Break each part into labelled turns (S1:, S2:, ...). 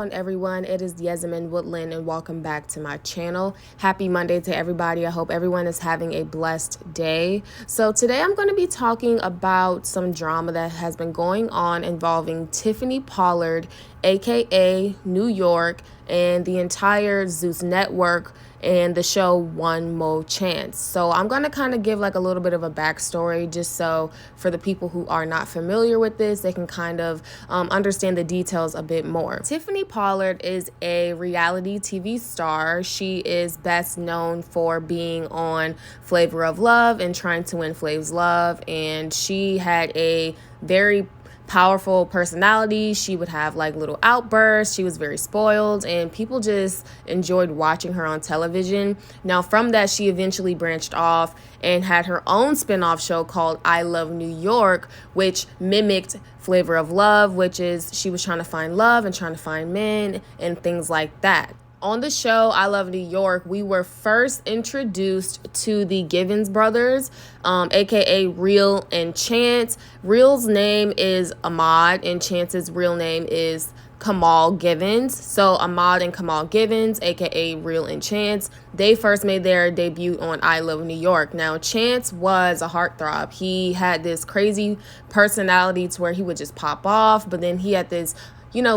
S1: on, everyone? It is Yesmin Woodland, and welcome back to my channel. Happy Monday to everybody. I hope everyone is having a blessed day. So today I'm going to be talking about some drama that has been going on involving Tiffany Pollard, aka New York, and the entire Zeus network and the show One More Chance. So I'm going to kind of give like a little bit of a backstory just so for the people who are not familiar with this, they can kind of understand the details a bit more. Tiffany Pollard is a reality TV star. She is best known for being on Flavor of Love and Trying to Win Flav's Love, and she had a very powerful personality. She would have like little outbursts. She was very spoiled and people just enjoyed watching her on television. Now from that, she eventually branched off and had her own spin-off show called I Love New York, which mimicked Flavor of Love, which is she was trying to find love and trying to find men and things like that. On the show, I Love New York, we were first introduced to the Givens brothers, aka Real and Chance. Real's name is Ahmad, and Chance's real name is Kamal Givens. So Ahmad and Kamal Givens, aka Real and Chance, they first made their debut on I Love New York. Now, Chance was a heartthrob. He had this crazy personality to where he would just pop off, but then he had this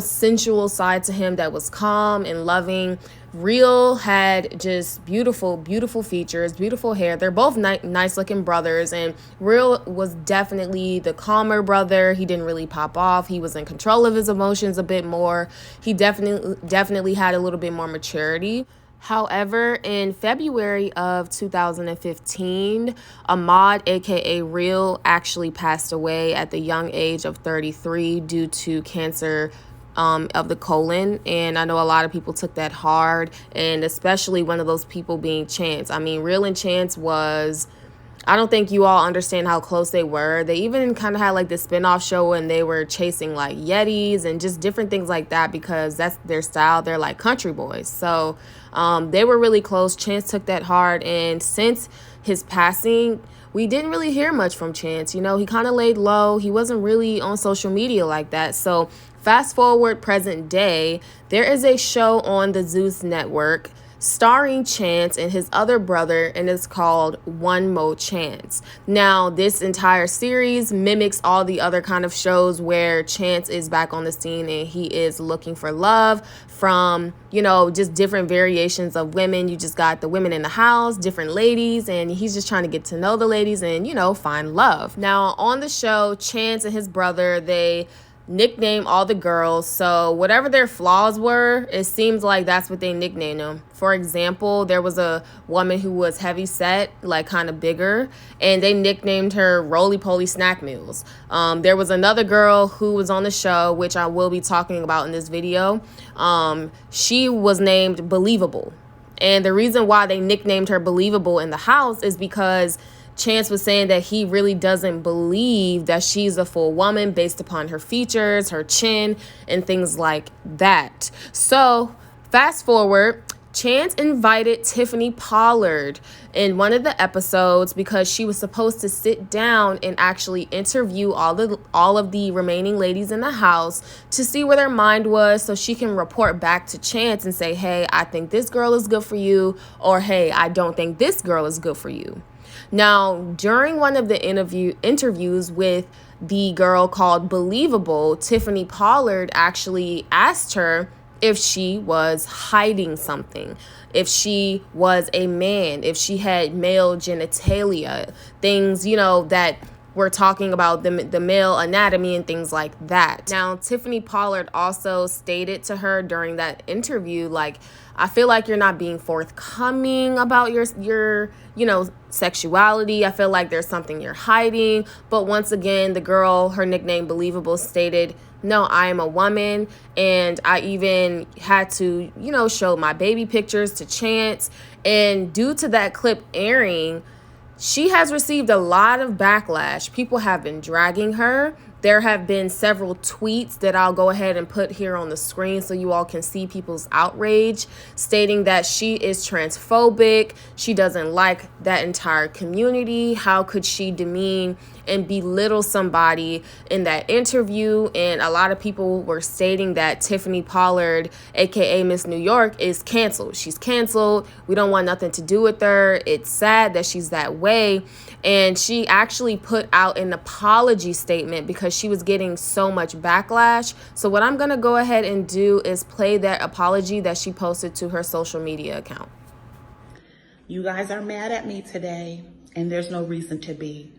S1: sensual side to him that was calm and loving. Real had just beautiful, beautiful features, beautiful hair. They're both nice looking brothers, and Real was definitely the calmer brother. He didn't really pop off. He was in control of his emotions a bit more. He definitely had a little bit more maturity. However, in February of 2015, Ahmad, aka Real, actually passed away at the young age of 33 due to cancer of the colon. And I know a lot of people took that hard, and especially one of those people being Chance. I mean, Real and Chance was, I don't think you all understand how close they were. They even kind of had like this spinoff show and they were chasing like Yetis and just different things like that because that's their style. They're like country boys. So they were really close. Chance took that hard. And since his passing, we didn't really hear much from Chance. He kind of laid low. He wasn't really on social media like that. So fast forward present day, there is a show on the Zeus network starring Chance and his other brother, and it's called One More Chance. Now, this entire series mimics all the other kind of shows where Chance is back on the scene and he is looking for love from, just different variations of women. You just got the women in the house, different ladies, and he's just trying to get to know the ladies and, find love. Now, on the show, Chance and his brother, they nickname all the girls. So whatever their flaws were, it seems like that's what they nicknamed them. For example, there was a woman who was heavy set, like kind of bigger, and they nicknamed her Roly Poly Snack Meals. There was another girl who was on the show, which I will be talking about in this video. She was named Believable. And the reason why they nicknamed her Believable in the house is because Chance was saying that he really doesn't believe that she's a full woman based upon her features, her chin, and things like that. So fast forward, Chance invited Tiffany Pollard in one of the episodes because she was supposed to sit down and actually interview all of the remaining ladies in the house to see where their mind was so she can report back to Chance and say, hey, I think this girl is good for you, or hey, I don't think this girl is good for you. Now, during one of the interviews with the girl called Believable, Tiffany Pollard actually asked her if she was hiding something, if she was a man, if she had male genitalia, things, that we're talking about the male anatomy and things like that. Now, Tiffany Pollard also stated to her during that interview, like, I feel like you're not being forthcoming about your sexuality. I feel like there's something you're hiding. But once again, the girl, her nickname Believable, stated, no, I am a woman. And I even had to, show my baby pictures to Chance. And due to that clip airing, she has received a lot of backlash. People have been dragging her. There have been several tweets that I'll go ahead and put here on the screen so you all can see people's outrage, stating that she is transphobic. She doesn't like that entire community. How could she demean and belittle somebody in that interview? And a lot of people were stating that Tiffany Pollard, aka Miss New York, is canceled. She's canceled. We don't want nothing to do with her. It's sad that she's that way. And she actually put out an apology statement because she was getting so much backlash. So what I'm going to go ahead and do is play that apology that she posted to her social media account.
S2: You guys are mad at me today, and there's no reason to be.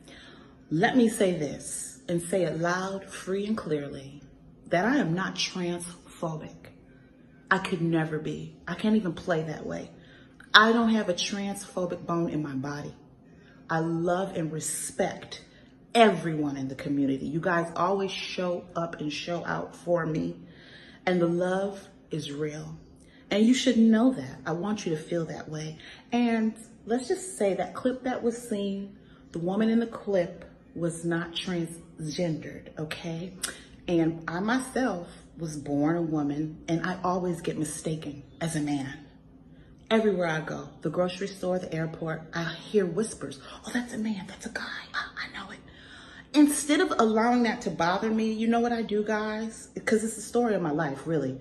S2: Let me say this and say it loud, free, and clearly that I am not transphobic. I could never be. I can't even play that way. I don't have a transphobic bone in my body. I love and respect everyone in the community. You guys always show up and show out for me, and the love is real. And you should know that. I want you to feel that way. And let's just say that clip that was seen, the woman in the clip was not transgendered, okay? And I myself was born a woman, and I always get mistaken as a man. Everywhere I go, the grocery store, the airport, I hear whispers. Oh, that's a man, that's a guy. I know it. Instead of allowing that to bother me, you know what I do, guys? Because it's the story of my life, really.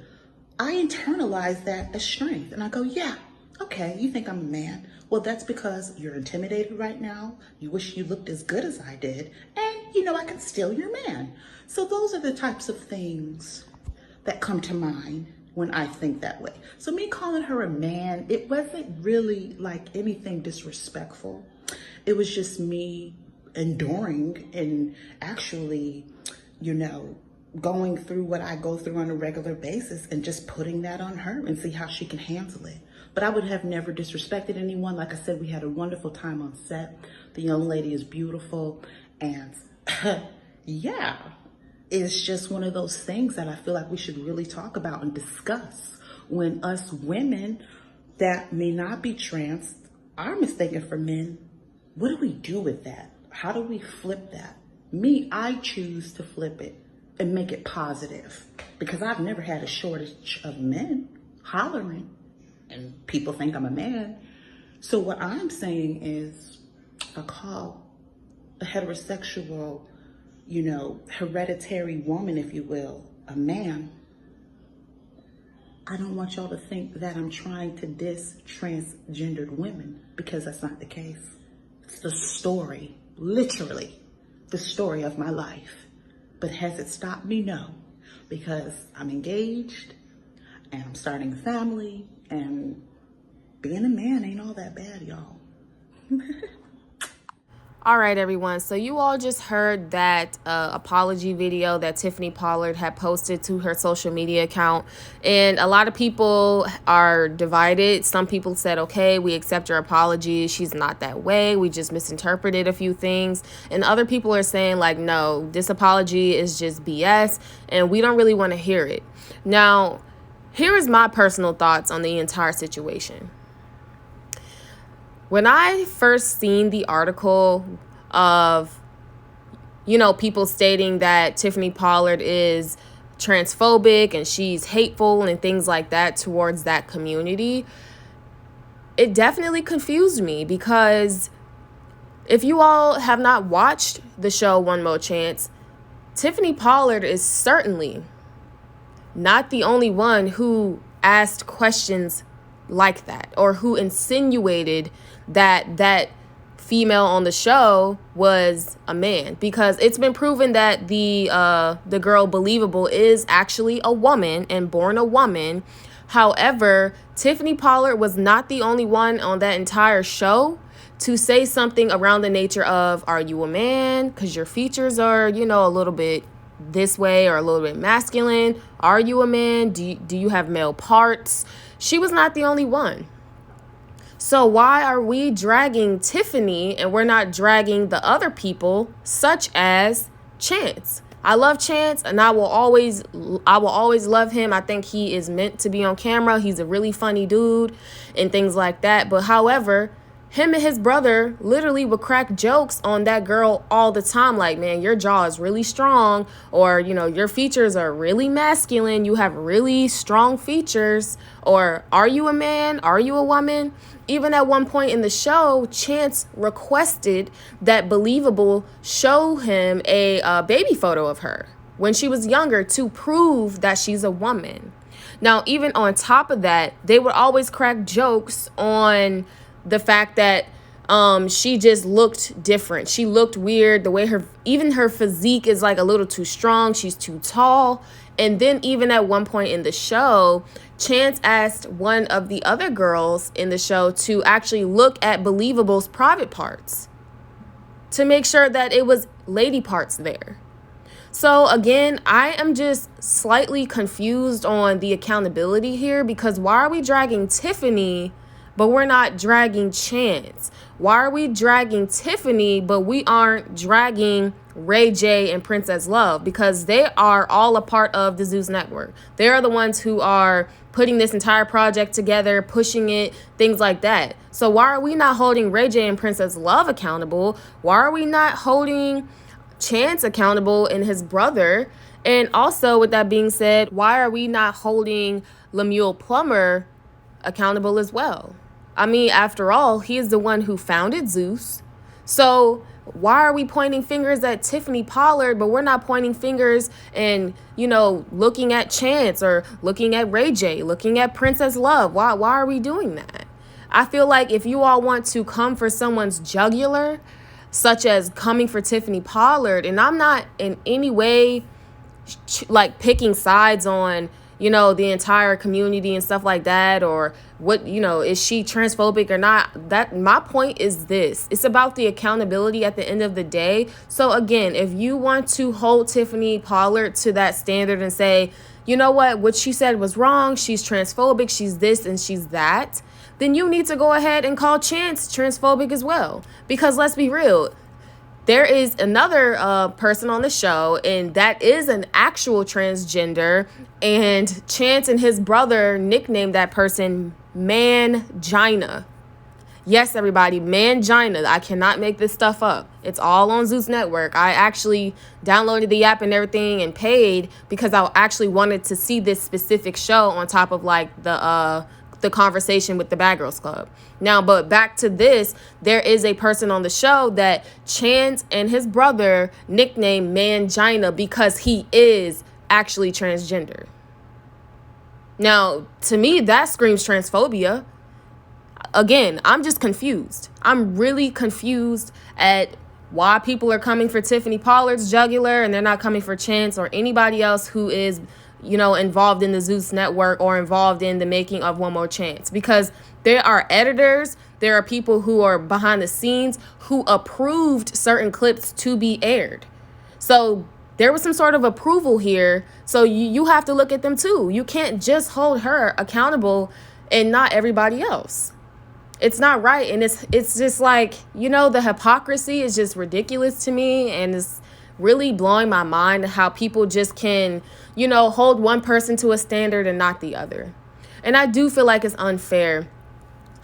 S2: I internalize that as strength. And I go, yeah, okay, you think I'm a man. Well, that's because you're intimidated right now. You wish you looked as good as I did. And you know I can steal your man. So those are the types of things that come to mind when I think that way. So me calling her a man, it wasn't really like anything disrespectful. It was just me enduring and actually, you know, going through what I go through on a regular basis and just putting that on her and see how she can handle it. But I would have never disrespected anyone. Like I said, we had a wonderful time on set. The young lady is beautiful. And yeah, it's just one of those things that I feel like we should really talk about and discuss when us women that may not be trans are mistaken for men. What do we do with that? How do we flip that? Me, I choose to flip it and make it positive because I've never had a shortage of men hollering and people think I'm a man. So what I'm saying is I call a heterosexual, you know, hereditary woman, if you will, a man. I don't want y'all to think that I'm trying to diss transgendered women because that's not the case. It's the story, literally the story of my life. But has it stopped me? No, because I'm engaged and I'm starting a family and being a man ain't all that bad, y'all.
S1: All right, everyone. So you all just heard that apology video that Tiffany Pollard had posted to her social media account. And a lot of people are divided. Some people said, okay, we accept your apology. She's not that way. We just misinterpreted a few things. And other people are saying like, no, this apology is just BS and we don't really want to hear it. Now, here is my personal thoughts on the entire situation. When I first seen the article of, you know, people stating that Tiffany Pollard is transphobic and she's hateful and things like that towards that community, it definitely confused me because if you all have not watched the show One More Chance, Tiffany Pollard is certainly not the only one who asked questions like that or who insinuated that female on the show was a man, because it's been proven that the girl Believable is actually a woman and born a woman. However, Tiffany Pollard was not the only one on that entire show to say something around the nature of, are you a man? Because your features are, you know, a little bit this way or a little bit masculine. Are you a man? Do you have male parts? She was not the only one. So why are we dragging Tiffany and we're not dragging the other people such as Chance? I love Chance and I will always love him. I think he is meant to be on camera. He's a really funny dude and things like that. But however, him and his brother literally would crack jokes on that girl all the time. Like, man, your jaw is really strong, or, you know, your features are really masculine. You have really strong features. Or, are you a man? Are you a woman? Even at one point in the show, Chance requested that Believable show him a baby photo of her when she was younger to prove that she's a woman. Now, even on top of that, they would always crack jokes on the fact that she just looked different. She looked weird. The way her physique is like a little too strong. She's too tall. And then even at one point in the show, Chance asked one of the other girls in the show to actually look at Believable's private parts to make sure that it was lady parts there. So again, I am just slightly confused on the accountability here, because why are we dragging Tiffany, but we're not dragging Chance? Why are we dragging Tiffany, but we aren't dragging Ray J and Princess Love? Because they are all a part of the Zeus network. They are the ones who are putting this entire project together, pushing it, things like that. So why are we not holding Ray J and Princess Love accountable? Why are we not holding Chance accountable and his brother? And also, with that being said, why are we not holding Lemuel Plummer accountable as well? I mean, after all, he is the one who founded Zeus. So why are we pointing fingers at Tiffany Pollard, but we're not pointing fingers and, you know, looking at Chance or looking at Ray J, looking at Princess Love? Why are we doing that? I feel like if you all want to come for someone's jugular, such as coming for Tiffany Pollard, and I'm not in any way like picking sides on, you know, the entire community and stuff like that, or what, you know, is she transphobic or not? That my point is this: it's about the accountability at the end of the day. So again, if you want to hold Tiffany Pollard to that standard and say, you know what she said was wrong, she's transphobic, she's this and she's that, then you need to go ahead and call Chance transphobic as well. Because let's be real, there is another person on the show, and that is an actual transgender, and Chance and his brother nicknamed that person Mangina. Yes, everybody, Mangina. I cannot make this stuff up. It's all on Zeus Network. I actually downloaded the app and everything and paid because I actually wanted to see this specific show on top of like the conversation with the Bad Girls Club. Now, but back to this, there is a person on the show that Chance and his brother nicknamed Mangina because he is actually transgender. Now, to me, that screams transphobia. Again, I'm just confused. I'm really confused at why people are coming for Tiffany Pollard's jugular and they're not coming for Chance or anybody else who is, you know, involved in the Zeus network or involved in the making of One More Chance. Because there are editors, there are people who are behind the scenes who approved certain clips to be aired. So there was some sort of approval here. So you have to look at them too. You can't just hold her accountable and not everybody else. It's not right. And it's just like, you know, the hypocrisy is just ridiculous to me. And it's really blowing my mind how people just can, you know, hold one person to a standard and not the other. And I do feel like it's unfair.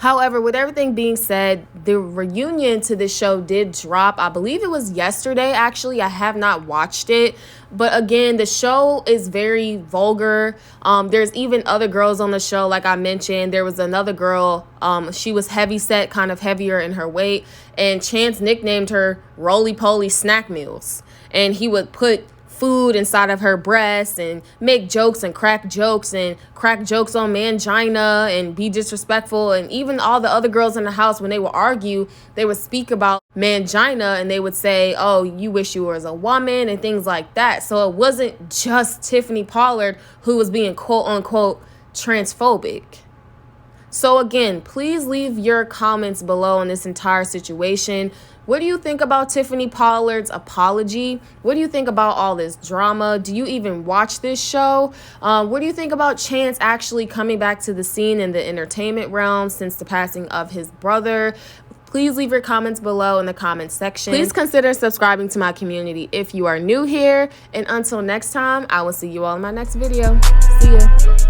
S1: However, with everything being said, the reunion to this show did drop. I believe it was yesterday, actually. I have not watched it. But again, the show is very vulgar. There's even other girls on the show, like I mentioned. There was another girl. She was heavy set, kind of heavier in her weight. And Chance nicknamed her Roly-Poly Snack Meals. And he would put food inside of her breasts and make jokes and crack jokes on Mangina and be disrespectful. And even all the other girls in the house, when they would argue, they would speak about Mangina and they would say, oh, you wish you were a woman and things like that. So it wasn't just Tiffany Pollard who was being quote unquote transphobic. So again, please leave your comments below on this entire situation. What do you think about Tiffany Pollard's apology? What do you think about all this drama? Do you even watch this show? What do you think about Chance actually coming back to the scene in the entertainment realm since the passing of his brother? Please leave your comments below in the comments section. Please consider subscribing to my community if you are new here. And until next time, I will see you all in my next video. See ya.